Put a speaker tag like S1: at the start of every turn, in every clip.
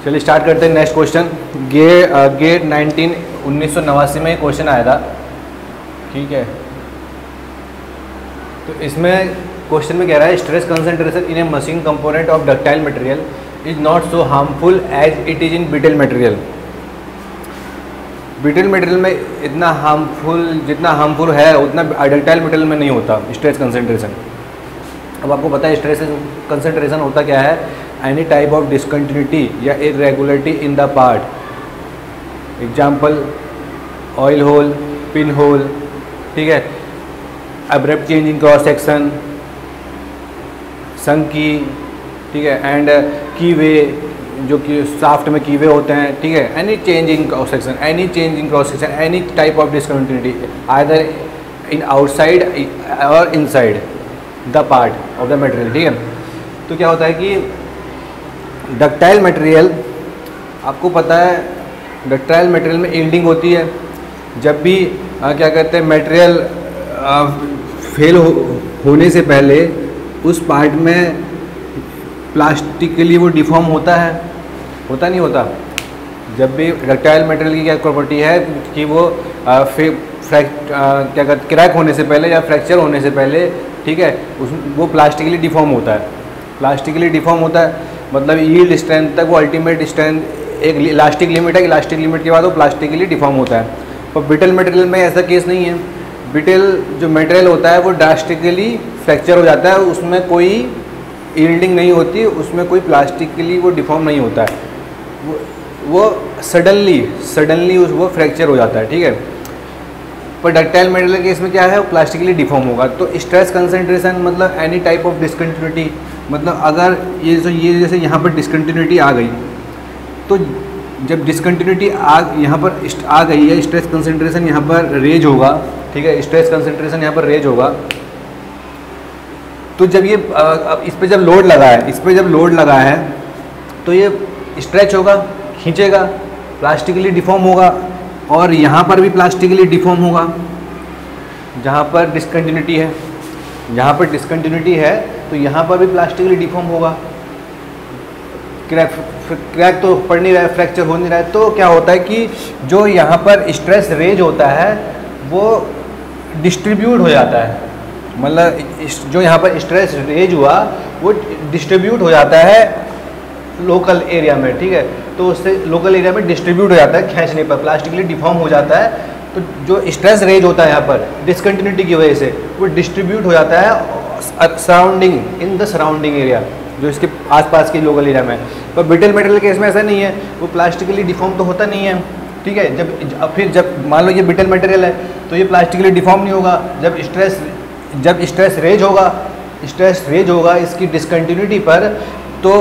S1: चलिए स्टार्ट करते हैं नेक्स्ट क्वेश्चन। गेट 1989 में क्वेश्चन आया था, ठीक है। तो इसमें क्वेश्चन में कह रहा है stress concentration in a machine component of ductile material is not so harmful as it is in brittle material. Brittle material में इतना हार्मफुल, जितना हार्मफुल है उतना डक्टाइल मटेरियल में नहीं होता स्ट्रेस कंसंट्रेशन। अब आपको पता है स्ट्रेस कंसंट्रेशन होता क्या है, एनी टाइप ऑफ डिसकंटिन्यूटी या irregularity in the part. Example oil hole, pin hole, ठीक है, abrupt change in cross section, संकी, ठीक है, एंड कीवे, जो कि साफ्ट में कीवे होते हैं, ठीक है। Any change in cross section, any change in cross section, any type of discontinuity either in outside और inside the part of the material, ठीक है। तो क्या होता है कि डक्टाइल मटेरियल, आपको पता है डक्टाइल मटेरियल में यील्डिंग होती है। जब भी क्या कहते हैं मटेरियल फेल होने से पहले उस पार्ट में प्लास्टिकली वो डिफॉर्म होता है, होता नहीं होता। जब भी डक्टाइल मटेरियल की क्या प्रॉपर्टी है कि वो क्या कहते क्रैक होने से पहले या फ्रैक्चर होने से पहले, ठीक है, वो प्लास्टिकली डिफॉर्म होता है। प्लास्टिकली डिफॉर्म होता है मतलब यील्ड स्ट्रेंथ तक वो अल्टीमेट स्ट्रेंथ एक इलास्टिक लिमिट है, इलास्टिक लिमिट के बाद वो प्लास्टिकली डिफॉर्म होता है। पर ब्रिटल मटेरियल में ऐसा केस नहीं है। ब्रिटल जो मटेरियल होता है वो ड्रास्टिकली फ्रैक्चर हो जाता है, उसमें कोई यील्डिंग नहीं होती, उसमें कोई प्लास्टिकली वो डिफॉर्म नहीं होता है, वो सडनली वो फ्रैक्चर हो जाता है, ठीक है। पर डक्टाइल मटेरियल के इसमें क्या है, वो प्लास्टिकली डिफॉर्म होगा। तो स्ट्रेस कंसंट्रेशन मतलब एनी टाइप ऑफ डिसकंटिन्यूटी, मतलब अगर ये जैसे यहाँ पर डिसकंटिन्यूटी आ गई, तो जब डिसकंटिन्यूटी यहाँ पर आ गई है, स्ट्रेस कंसंट्रेशन यहाँ पर रेज होगा, ठीक है, स्ट्रेस कंसंट्रेशन यहाँ पर रेज होगा। तो जब ये इस पर जब लोड लगा है तो ये स्ट्रेच होगा, खींचेगा, प्लास्टिकली डिफॉर्म होगा, और यहाँ पर भी प्लास्टिकली डिफॉर्म होगा जहाँ पर डिसकंटिन्यूटी है। जहाँ पर डिसकंटिन्यूटी है तो यहाँ पर भी प्लास्टिकली डिफॉर्म होगा। क्रैक तो पड़ नहीं रहा है, फ्रैक्चर हो नहीं रहा है, तो क्या होता है कि जो यहाँ पर स्ट्रेस रेज होता है वो डिस्ट्रीब्यूट हो जाता है। मतलब जो यहाँ पर स्ट्रेस रेज हुआ वो डिस्ट्रीब्यूट हो जाता है लोकल एरिया में, ठीक है। तो उससे लोकल एरिया में डिस्ट्रीब्यूट हो जाता है, खींचने पर प्लास्टिकली डिफॉर्म हो जाता है। तो जो स्ट्रेस रेज होता है यहाँ पर डिसकंटिन्यूटी की वजह से वो डिस्ट्रीब्यूट हो जाता है surrounding, in the surrounding area, जो इसके आसपास के लोकल एरिया में। पर ब्रिटल मटेरियल के इसमें ऐसा नहीं है, वो प्लास्टिकली डिफॉर्म तो होता नहीं है, ठीक है। जब मान लो ये ब्रिटल मटेरियल है तो ये प्लास्टिकली डिफॉर्म नहीं होगा। जब स्ट्रेस रेज होगा इसकी डिसकंटिन्यूटी पर, तो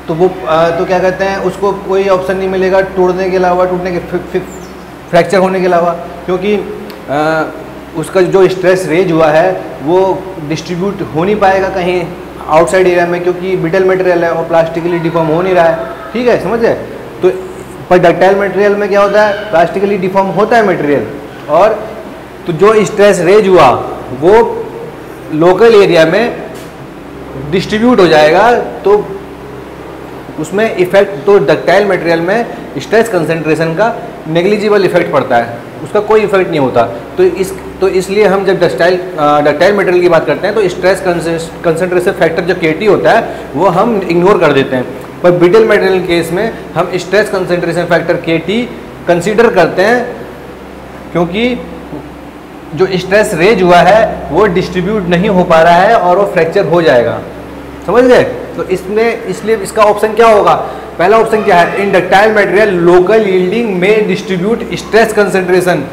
S1: वो तो क्या कहते हैं, उसको कोई ऑप्शन नहीं मिलेगा टूटने के फ्रैक्चर होने के अलावा, क्योंकि उसका जो स्ट्रेस रेज हुआ है वो डिस्ट्रीब्यूट हो नहीं पाएगा कहीं आउटसाइड एरिया में, क्योंकि ब्रिटल मटेरियल है और प्लास्टिकली डिफॉर्म हो नहीं रहा है, ठीक है, समझे। तो पर डक्टाइल मटेरियल में क्या होता है, प्लास्टिकली डिफॉर्म होता है मटेरियल, और तो जो स्ट्रेस रेज हुआ वो लोकल एरिया में डिस्ट्रीब्यूट हो जाएगा, तो उसमें इफेक्ट, तो डक्टाइल मटेरियल में स्ट्रेस कंसंट्रेशन का नेग्लिजिबल इफेक्ट पड़ता है, उसका कोई इफेक्ट नहीं होता। तो इसलिए हम जब डक्टाइल मटेरियल की बात करते हैं तो स्ट्रेस कंसंट्रेशन फैक्टर जो KT होता है वो हम इग्नोर कर देते हैं। पर ब्रिटल मटेरियल केस में हम stress concentration factor KT consider करते हैं, क्योंकि जो स्ट्रेस रेज हुआ है वो डिस्ट्रीब्यूट नहीं हो पा रहा है और वो फ्रैक्चर हो जाएगा, समझ गए। तो इसलिए इसका ऑप्शन क्या होगा, पहला ऑप्शन क्या है, इन डक्टाइल मटेरियल लोकल यील्डिंग में डिस्ट्रीब्यूट स्ट्रेस कंसंट्रेशन,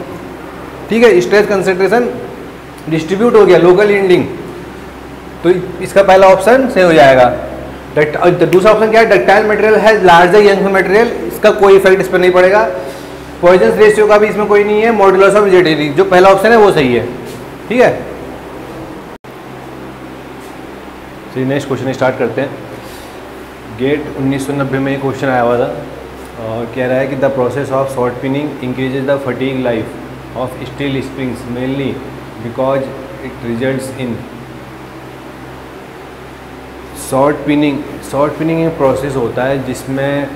S1: ठीक है, स्ट्रेस कंसंट्रेशन डिस्ट्रीब्यूट हो गया लोकल यील्डिंग, तो इसका पहला ऑप्शन सही हो जाएगा। दूसरा ऑप्शन क्या है, डक्टाइल मटेरियल है लार्जर यंग मटेरियल, इसका कोई इफेक्ट इस पर नहीं पड़ेगा। पॉइजन रेशियो का भी इसमें कोई नहीं है, मॉड्यूलस ऑफ रिजिडिटी, जो पहला ऑप्शन है वो सही है, ठीक है। चलिए नेक्स्ट क्वेश्चन स्टार्ट करते हैं। गेट 1990 में एक क्वेश्चन आया हुआ था और कह रहा है कि the process of short pinning increases the fatigue life of steel springs mainly because it results in short pinning एक प्रोसेस होता है जिसमें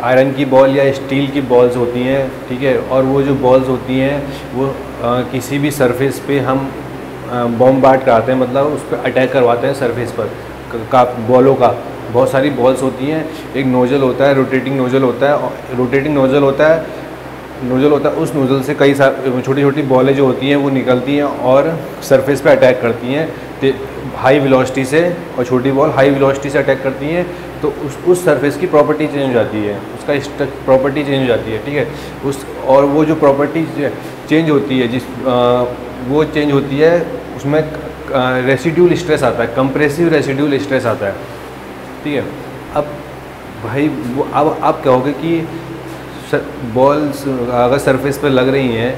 S1: आयरन की बॉल या स्टील की बॉल्स होती हैं, ठीक है, और वो जो बॉल्स होती हैं वो किसी भी सरफेस पे हम बॉम्बार्ड कराते हैं, मतलब उस पर अटैक करवाते हैं सरफेस पर का बॉलों का। बहुत सारी बॉल्स होती हैं, एक नोजल होता है, रोटेटिंग नोजल होता है, नोजल होता है उस नोजल से कई सारी छोटी छोटी बॉलें जो होती हैं वो निकलती हैं और सरफेस पे अटैक करती हैं हाई वेलोसिटी से, और छोटी बॉल हाई वेलोसिटी से अटैक करती हैं, तो उस सरफेस की प्रॉपर्टी चेंज हो जाती है, उसका प्रॉपर्टी चेंज हो जाती है, ठीक है। और वो जो प्रॉपर्टी चेंज होती है वो चेंज होती है, उसमें रेसिड्यूल स्ट्रेस आता है, कंप्रेसिव रेसिड्यूल स्ट्रेस आता है, ठीक है। अब भाई वो अब आप कहोगे कि बॉल्स अगर सरफेस पे लग रही हैं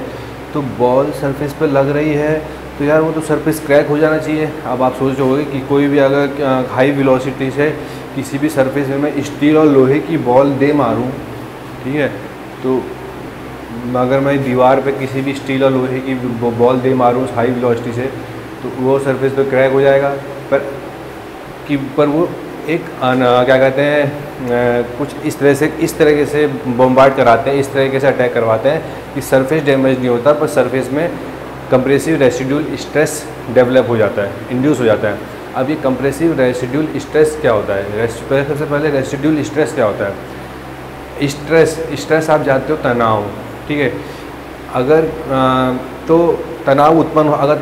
S1: तो बॉल सरफेस पे लग रही है तो यार वो तो सरफेस क्रैक हो जाना चाहिए। अब आप सोच रहे कि कोई भी अगर हाई वेलोसिटी से किसी भी सरफेस में मैं स्टील और लोहे की बॉल दे मारूं, ठीक है, तो अगर मैं दीवार पे किसी भी स्टील और लोहे की बॉल दे मारूं उस हाई वेलोसिटी से तो वो सरफेस तो क्रैक हो जाएगा। पर वो एक क्या कहते हैं कुछ इस तरीके से बॉम्बार्ड कराते हैं, इस तरीके से अटैक करवाते हैं कि सरफेस डैमेज नहीं होता, पर सरफेस में कंप्रेसिव रेसिड्यूल स्ट्रेस डेवलप हो जाता है, इंड्यूस हो जाता है। अब ये कंप्रेसिव रेसिड्यूल स्ट्रेस क्या होता है? सबसे पहले रेसिड्यूल स्ट्रेस क्या होता है? स्ट्रेस आप जानते हो तनाव, ठीक है। अगर तो तनाव उत्पन्न अगर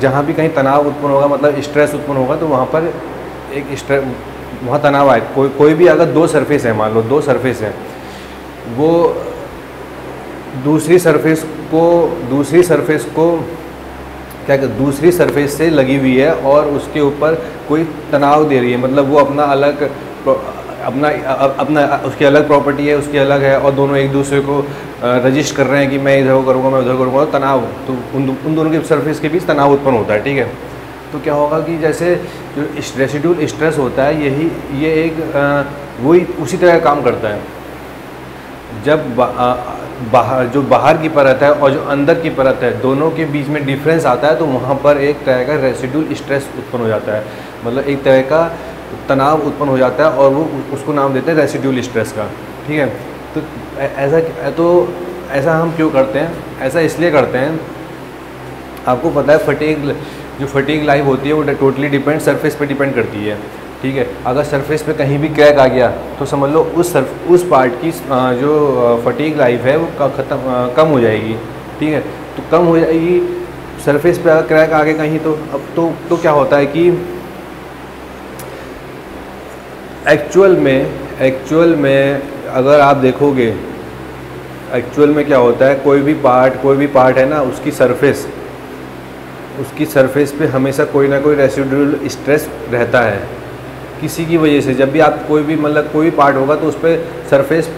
S1: जहाँ भी कहीं तनाव उत्पन्न होगा मतलब स्ट्रेस उत्पन्न होगा तो वहाँ पर एक स्ट्रेस वहाँ तनाव आए। कोई भी अगर दो सरफेस है, मान लो दो सरफेस हैं, वो दूसरी सरफेस से लगी हुई है और उसके ऊपर कोई तनाव दे रही है, मतलब वो अपना उसकी अलग प्रॉपर्टी है, उसकी अलग है, और दोनों एक दूसरे को रजिस्ट कर रहे हैं कि मैं इधर करूँगा मैं उधर करूँगा, तनाव, तो उन दोनों के सरफेस के बीच तनाव उत्पन्न होता है, ठीक है। तो क्या होगा कि जैसे जो रेसिड्यूल स्ट्रेस होता है ये एक वही उसी तरह काम करता है। जब बाहर की परत है और जो अंदर की परत है दोनों के बीच में डिफरेंस आता है तो वहाँ पर एक तरह का रेसिड्यूल स्ट्रेस उत्पन्न हो जाता है, मतलब एक तरह का तनाव उत्पन्न हो जाता है और वो उसको नाम देते हैं रेसिड्यूल स्ट्रेस का, ठीक है। तो ऐसा हम क्यों करते हैं? ऐसा इसलिए करते हैं, आपको पता है फटीग लाइफ होती है वो टोटली डिपेंड सरफेस पे डिपेंड करती है, ठीक है। अगर सरफेस पे कहीं भी क्रैक आ गया तो समझ लो उस पार्ट की जो फटीग लाइफ है वो कम हो जाएगी, ठीक है। तो कम हो जाएगी सरफेस पे अगर क्रैक आ गया कहीं तो अब तो क्या होता है कि एक्चुअल में अगर आप देखोगे एक्चुअल में क्या होता है, कोई भी पार्ट है ना उसकी सरफेस पे हमेशा कोई ना कोई रेसिड्यूल स्ट्रेस रहता है किसी की वजह से। जब भी आप कोई भी पार्ट होगा तो उस पर सरफेस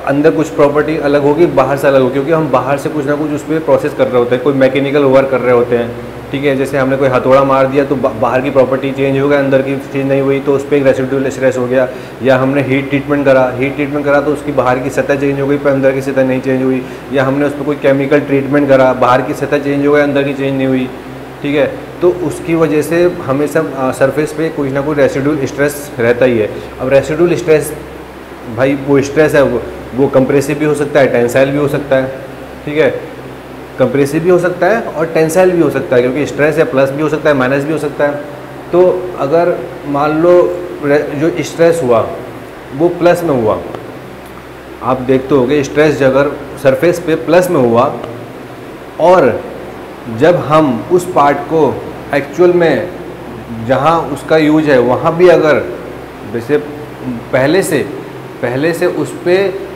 S1: अंदर कुछ प्रॉपर्टी अलग होगी, बाहर से अलग होगी, क्योंकि हम बाहर से कुछ ना कुछ उस पर प्रोसेस कर रहे होते हैं, कोई मैकेनिकल वर्क कर रहे होते हैं, ठीक है। जैसे हमने कोई हथौड़ा मार दिया तो बाहर की प्रॉपर्टी चेंज हो गया, अंदर की चेंज नहीं हुई तो उस पर एक रेसिड्यूल स्ट्रेस हो गया। या हमने हीट ट्रीटमेंट करा तो उसकी बाहर की सतह चेंज हो गई पर अंदर की सतह नहीं चेंज हुई। या हमने उस पर कोई केमिकल ट्रीटमेंट करा, बाहर की सतह चेंज हो गई, अंदर की चेंज नहीं हुई, ठीक है। तो उसकी वजह से हमेशा सरफेस पे कुछ ना कुछ रेसिड्यूल स्ट्रेस रहता ही है। अब रेसिड्यूल स्ट्रेस भाई वो स्ट्रेस है वो कंप्रेसिव भी हो सकता है, टेंसाइल भी हो सकता है, ठीक है। कंप्रेसिव भी हो सकता है और टेंसाइल भी हो सकता है, क्योंकि स्ट्रेस है प्लस भी हो सकता है माइनस भी हो सकता है। तो अगर मान लो जो स्ट्रेस हुआ वो प्लस में हुआ, आप देखते होगे स्ट्रेस अगर सरफेस पे प्लस में हुआ और जब हम उस पार्ट को एक्चुअल में जहाँ उसका यूज है वहाँ भी अगर जैसे पहले से उस पर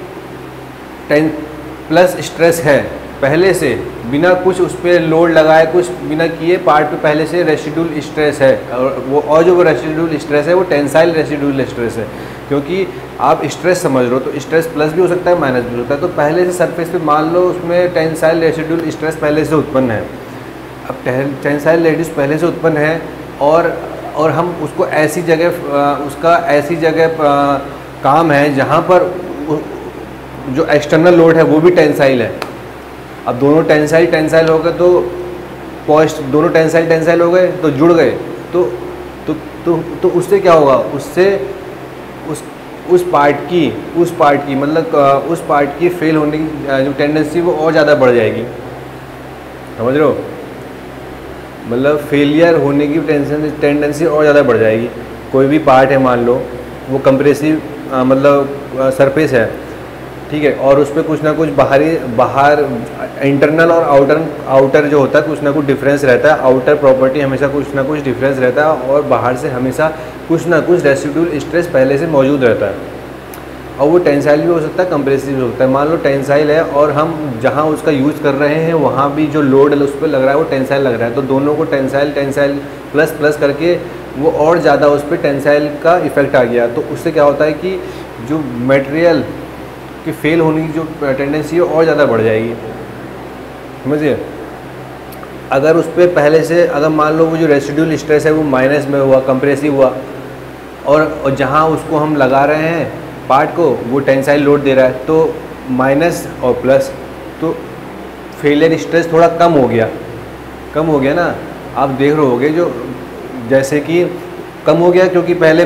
S1: प्लस स्ट्रेस है, पहले से बिना कुछ उस पर लोड लगाए कुछ बिना किए पार्ट पे पहले से रेसिड्यूल स्ट्रेस है, और जो वो रेसिड्यूल स्ट्रेस है वो टेंसाइल रेसिड्यूल स्ट्रेस है। क्योंकि आप स्ट्रेस समझ रहे हो तो स्ट्रेस प्लस भी हो सकता है माइनस भी हो सकता है। तो पहले से सरफेस पे मान लो उसमें टेंसाइल रेसिड्यूल स्ट्रेस पहले से उत्पन्न है। अब टेंसाइल रेसिड्यूल पहले से उत्पन्न है और हम उसको ऐसी जगह काम है जहाँ पर जो एक्सटर्नल लोड है वो भी टेंसाइल है। अब दोनों टेंसाइल हो गए तो दोनों टेंसाइल हो गए तो जुड़ गए तो तो उससे क्या होगा, उससे उस पार्ट की मतलब उस पार्ट की फेल होने की जो टेंडेंसी वो और ज़्यादा बढ़ जाएगी। समझ रहे हो, मतलब फेलियर होने की टेंडेंसी और ज़्यादा बढ़ जाएगी। कोई भी पार्ट है, मान लो वो कंप्रेसिव मतलब सरफेस है, ठीक है, और उस पर कुछ ना कुछ बाहर इंटरनल और आउटर जो होता है कुछ ना कुछ डिफरेंस रहता है। आउटर प्रॉपर्टी हमेशा कुछ ना कुछ डिफरेंस रहता है और बाहर से हमेशा कुछ ना कुछ रेसिडुअल स्ट्रेस पहले से मौजूद रहता है। और वो टेंसाइल भी हो सकता है, कंप्रेसिव भी हो सकता है। मान लो टेंसाइल है और हम जहाँ उसका यूज़ कर रहे हैं वहाँ भी जो लोड उस पर लग रहा है वो टेंसाइल लग रहा है, तो दोनों को टेंसाइल प्लस करके वो और ज़्यादा उस पर टेंसाइल का इफ़ेक्ट आ गया। तो उससे क्या होता है कि जो मटेरियल कि फेल होने की जो टेंडेंसी है और ज़्यादा बढ़ जाएगी। समझिए, अगर उस पर पहले से अगर मान लो वो जो रेसिडुअल स्ट्रेस है वो माइनस में हुआ, कंप्रेसिव हुआ, और जहाँ उसको हम लगा रहे हैं पार्ट को वो टेंसाइल लोड दे रहा है, तो माइनस और प्लस, तो फेलियर स्ट्रेस थोड़ा कम हो गया ना। आप देख रहे होगे जो जैसे कि कम हो गया क्योंकि पहले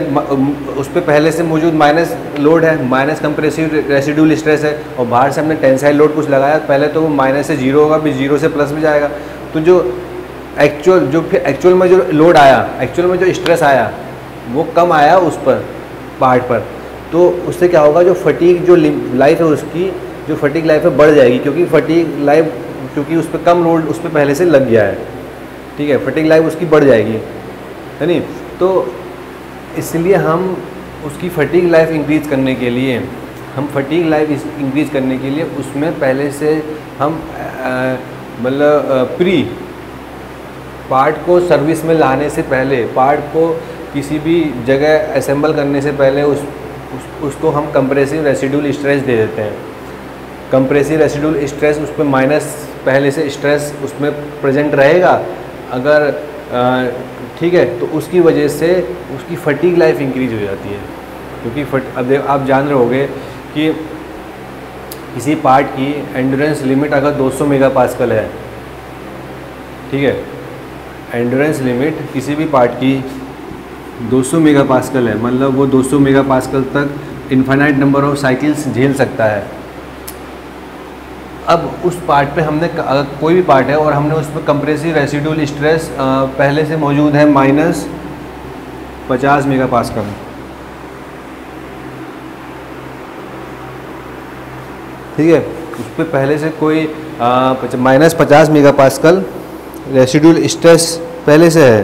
S1: उस पर पहले से मौजूद माइनस लोड है, माइनस कंप्रेसिव रेसिडुअल स्ट्रेस है, और बाहर से हमने टेंसाइल लोड कुछ लगाया, पहले तो वो माइनस से जीरो होगा, फिर जीरो से प्लस में जाएगा। तो जो एक्चुअल में जो लोड आया, एक्चुअल में जो स्ट्रेस आया वो कम आया उस पर पार्ट पर। तो उससे क्या होगा, जो फटीग जो लाइफ है उसकी जो फटीग लाइफ है बढ़ जाएगी, क्योंकि फटीग लाइफ क्योंकि उस पर कम लोड उस पर पहले से लग गया है, ठीक है, फटीग लाइफ उसकी बढ़ जाएगी, है नहीं। तो इसलिए हम उसकी फटीग लाइफ इंक्रीज़ करने के लिए उसमें पहले से हम मतलब प्री पार्ट को सर्विस में लाने से पहले, पार्ट को किसी भी जगह असेंबल करने से पहले उसको हम कंप्रेसिव रेसिडुअल स्ट्रेस दे देते हैं। कंप्रेसिव रेसिडुअल स्ट्रेस उस पर माइनस पहले से स्ट्रेस उसमें प्रेजेंट रहेगा अगर ठीक है, तो उसकी वजह से उसकी फटीग लाइफ इंक्रीज हो जाती है। क्योंकि अब आप जान रहे होंगे कि किसी पार्ट की एंड्योरेंस लिमिट अगर 200 मेगापास्कल है, ठीक है, एंड्योरेंस लिमिट किसी भी पार्ट की 200 मेगापास्कल है, मतलब वो 200 मेगापास्कल तक इनफाइनाइट नंबर ऑफ साइकिल्स झेल सकता है। अब उस पार्ट पे हमने अगर कोई भी पार्ट है और हमने उस पर कंप्रेसिव रेसिडुअल स्ट्रेस पहले से मौजूद है -50 मेगापास्कल, ठीक है, उस पर पहले से कोई -50 मेगापास्कल रेसिडुअल स्ट्रेस पहले से है,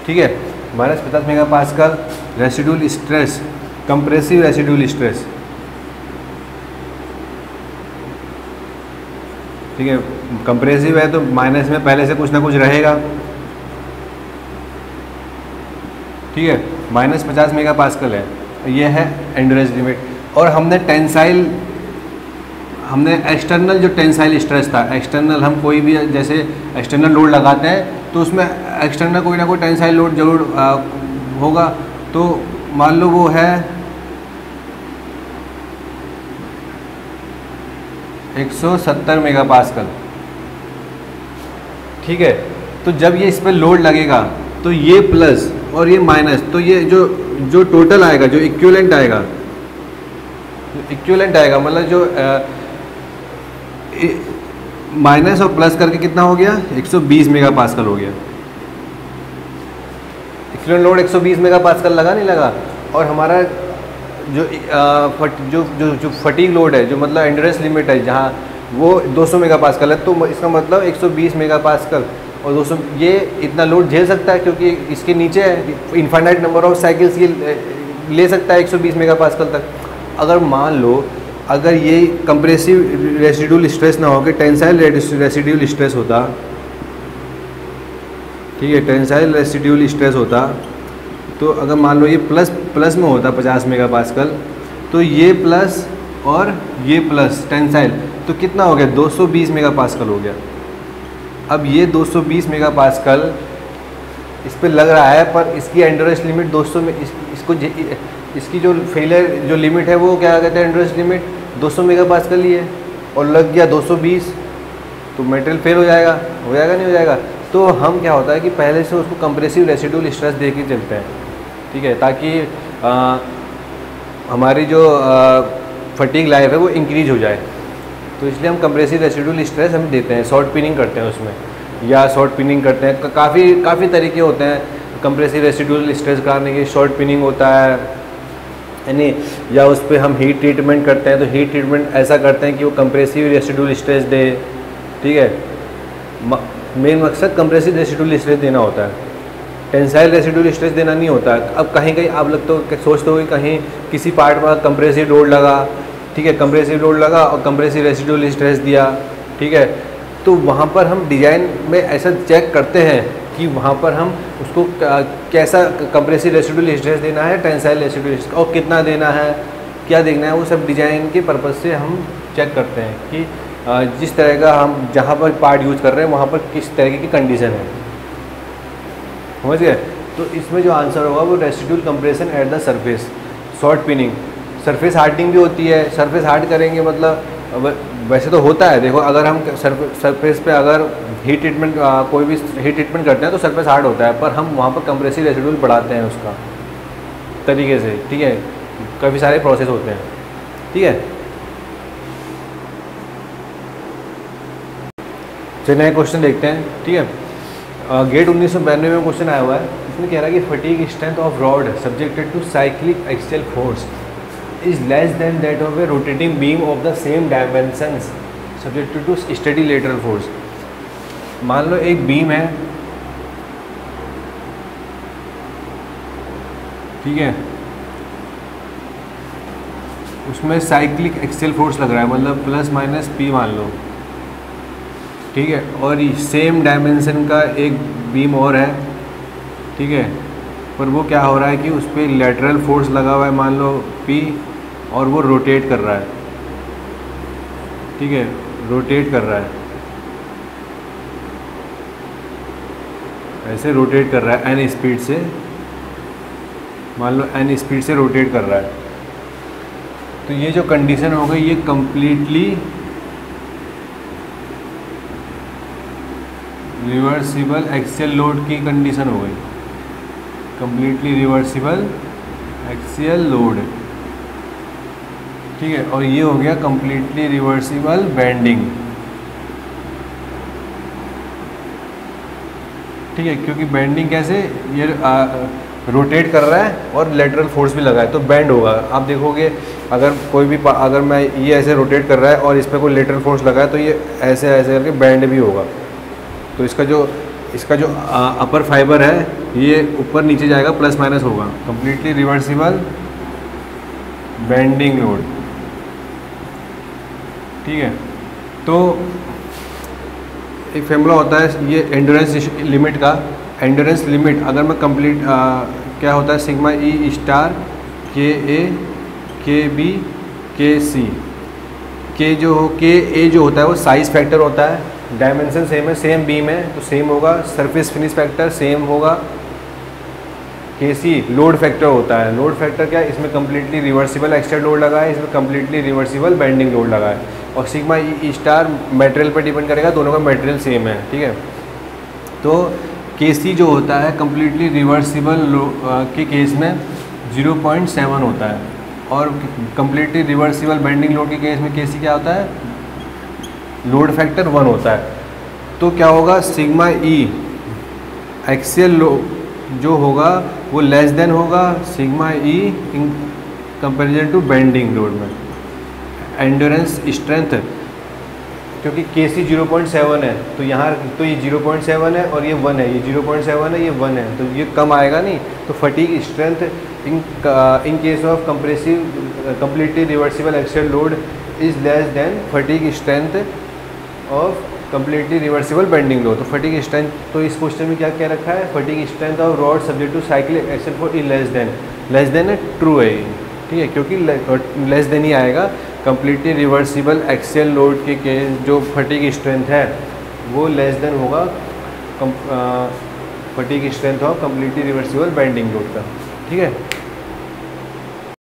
S1: ठीक है, -50 megapascal residual stress, compressive residual stress, ठीक है, कंप्रेसिव है तो माइनस में पहले से कुछ ना कुछ रहेगा, ठीक है, -50 मेगापास्कल है, ये है एंड्योरेंस लिमिट। और हमने एक्सटर्नल जो टेंसाइल स्ट्रेस था, एक्सटर्नल हम कोई भी जैसे एक्सटर्नल लोड लगाते हैं तो उसमें एक्सटर्नल कोई ना कोई टेंसाइल लोड जरूर होगा। तो मान लो वो है 170 मेगापास्कल, ठीक है। तो जब ये इस पर लोड लगेगा तो ये प्लस और ये माइनस, तो ये जो टोटल आएगा, जो इक्विवेलेंट आएगा मतलब जो माइनस और प्लस करके कितना हो गया, 120 मेगापास्कल हो गया। इक्विवेलेंट लोड 120 मेगापास्कल लगा, नहीं लगा। और हमारा जो फटीग लोड है, जो मतलब एंड्योरेंस लिमिट है जहाँ वो 200 मेगापास्कल है, तो इसका मतलब 120 मेगापास्कल और 200 ये इतना लोड झेल सकता है, क्योंकि इसके नीचे इनफाइनाइट नंबर ऑफ साइकिल्स ये ले सकता है 120 मेगापास्कल तक। अगर मान लो अगर ये कंप्रेसिव रेसिडुअल स्ट्रेस ना हो के टेंसाइल रेसिडुअल स्ट्रेस होता, ठीक है, टेंसाइल रेसिडुअल स्ट्रेस होता, तो अगर मान लो ये प्लस में होता 50 मेगापास्कल, तो ये प्लस और ये प्लस टेंसाइल, तो कितना हो गया, 220 मेगापास्कल हो गया। अब ये 220 मेगापास्कल इस पे लग रहा है, पर इसकी एंड्योरेंस लिमिट 200 में इसकी जो फेलियर जो लिमिट है वो क्या कहते हैं, एंड्योरेंस लिमिट 200 मेगापास्कल ही है, और लग गया 220, तो मटेरियल फेल हो जाएगा नहीं हो जाएगा। तो हम क्या होता है कि पहले से उसको कंप्रेसिव रेसिडुअल स्ट्रेस दे के चलते हैं, ठीक है, ताकि हमारी जो फटीग लाइफ है वो इंक्रीज हो जाए। तो इसलिए हम कंप्रेसिव रेसिडुअल स्ट्रेस हम देते हैं, शॉर्ट पिनिंग करते हैं उसमें, या शॉर्ट पिनिंग करते हैं। काफ़ी तरीके होते हैं कंप्रेसिव रेसिडुअल स्ट्रेस कराने के। शॉर्ट पिनिंग होता है यानी, या उस पर हम हीट ट्रीटमेंट करते हैं। तो हीट ट्रीटमेंट ऐसा करते हैं कि वो कंप्रेसिव रेसिडुअल स्ट्रेस दे, ठीक है। मेन मकसद कंप्रेसिव रेसिडुअल स्ट्रेस देना होता है, टेंसाइल रेसिडुअल स्ट्रेस देना नहीं होता। अब कहीं आप लोग तो सोचते हो कि कहीं किसी पार्ट में कंप्रेसिव लोड लगा, ठीक है, कंप्रेसिव लोड लगा और कंप्रेसिव रेसिडुअल स्ट्रेस दिया, ठीक है, तो वहाँ पर हम डिज़ाइन में ऐसा चेक करते हैं कि वहाँ पर हम उसको कैसा कंप्रेसिव रेसिडुअल स्ट्रेस देना है, टेंसाइल रेसिडुअल स्ट्रेस और कितना देना है, क्या देखना है, वो सब डिज़ाइन के पर्पज़ से हम चेक करते हैं कि जिस तरह का हम जहाँ पर पार्ट यूज़ कर रहे हैं वहाँ पर किस तरीके की कंडीशन है, समझ गए। तो इसमें जो आंसर होगा वो residual compression at the surface, short pinning. Surface hardening भी होती है, सरफेस हार्ड करेंगे मतलब वैसे तो होता है, देखो अगर हम सरफेस पे अगर हीट ट्रीटमेंट कोई भी हीट ट्रीटमेंट करते हैं तो सरफेस हार्ड होता है, पर हम वहाँ पर कंप्रेसिव रेसिडुअल बढ़ाते हैं उसका तरीके से, ठीक है, काफ़ी सारे प्रोसेस होते हैं, ठीक है। चलिए नए क्वेश्चन देखते हैं, ठीक है। गेट 1992 में क्वेश्चन आया हुआ है, इसमें कह रहा है कि fatigue strength of rod subjected to cyclic axial force is less than that of a rotating beam of the same dimensions subjected to steady lateral force। मान लो एक बीम है, ठीक है, उसमें साइक्लिक एक्सियल फोर्स लग रहा है, मतलब प्लस माइनस पी मान लो, ठीक है, और सेम डायमेंशन का एक बीम और है, ठीक है, पर वो क्या हो रहा है कि उस पर लेटरल फोर्स लगा हुआ है मान लो पी, और वो रोटेट कर रहा है, ठीक है, रोटेट कर रहा है, ऐसे रोटेट कर रहा है एन स्पीड से, मान लो एन स्पीड से रोटेट कर रहा है। तो ये जो कंडीशन हो गई ये कंप्लीटली रिवर्सिबल एक्सियल लोड की कंडीशन हो गई, कंप्लीटली रिवर्सिबल एक्सियल लोड, ठीक है, और ये हो गया कंप्लीटली रिवर्सिबल बेंडिंग, ठीक है, क्योंकि बेंडिंग कैसे, ये रोटेट कर रहा है और लेटरल फोर्स भी लगा है तो बेंड होगा। आप देखोगे अगर कोई भी अगर मैं ये ऐसे रोटेट कर रहा है और इस पर कोई लेटरल फोर्स लगा है तो ये ऐसे ऐसे करके बेंड भी होगा। तो इसका जो अपर फाइबर है ये ऊपर नीचे जाएगा, प्लस माइनस होगा, कंप्लीटली रिवर्सिबल बेंडिंग लोड, ठीक है। तो एक फॉर्मूला होता है ये एंड्योरेंस लिमिट का, एंड्योरेंस लिमिट अगर मैं कंप्लीट क्या होता है सिग्मा ई स्टार के ए के बी के सी, के ए जो होता है वो साइज फैक्टर होता है, डायमेंशन सेम है, सेम बीम है तो सेम होगा, सरफेस फिनिश फैक्टर सेम होगा, के सी लोड फैक्टर होता है। लोड फैक्टर क्या है, इसमें कम्प्लीटली रिवर्सिबल एक्स्ट्रा लोड लगा है, इसमें कम्प्लीटली रिवर्सिबल बेंडिंग लोड लगा है, और सिग्मा ई स्टार मटेरियल पर डिपेंड करेगा, दोनों का मटेरियल सेम है, ठीक है। तो के सी जो होता है कम्प्लीटली रिवर्सिबल के केस में 0.7 होता है, और कम्प्लीटली रिवर्सिबल बेंडिंग लोड के केस में के सी क्या होता है, लोड फैक्टर 1 होता है। तो क्या होगा, सिग्मा ई एक्सियल लोड जो होगा वो लेस देन होगा sigma e in comparison to bending load में। एंड्योरेंस स्ट्रेंथ क्योंकि के सी 0.7 है तो यहाँ तो ये 0.7 है और ये 1 है, ये 0.7 है, ये 1 है, तो ये कम आएगा नहीं। तो fatigue strength in case of compressive completely reversible axial load is less than fatigue strength of completely reversible bending load. तो फटीग स्ट्रेंथ, तो इस क्वेश्चन में क्या क्या रखा है, fatigue strength of rod subject to cyclic axial force is less than है, true है, ठीक है, क्योंकि लेस देन ही आएगा। कम्प्लीटली रिवर्सिबल एक्सियल लोड के केस जो फटीग स्ट्रेंथ है वो लेस देन होगा fatigue strength of completely reversible bending load का, ठीक है।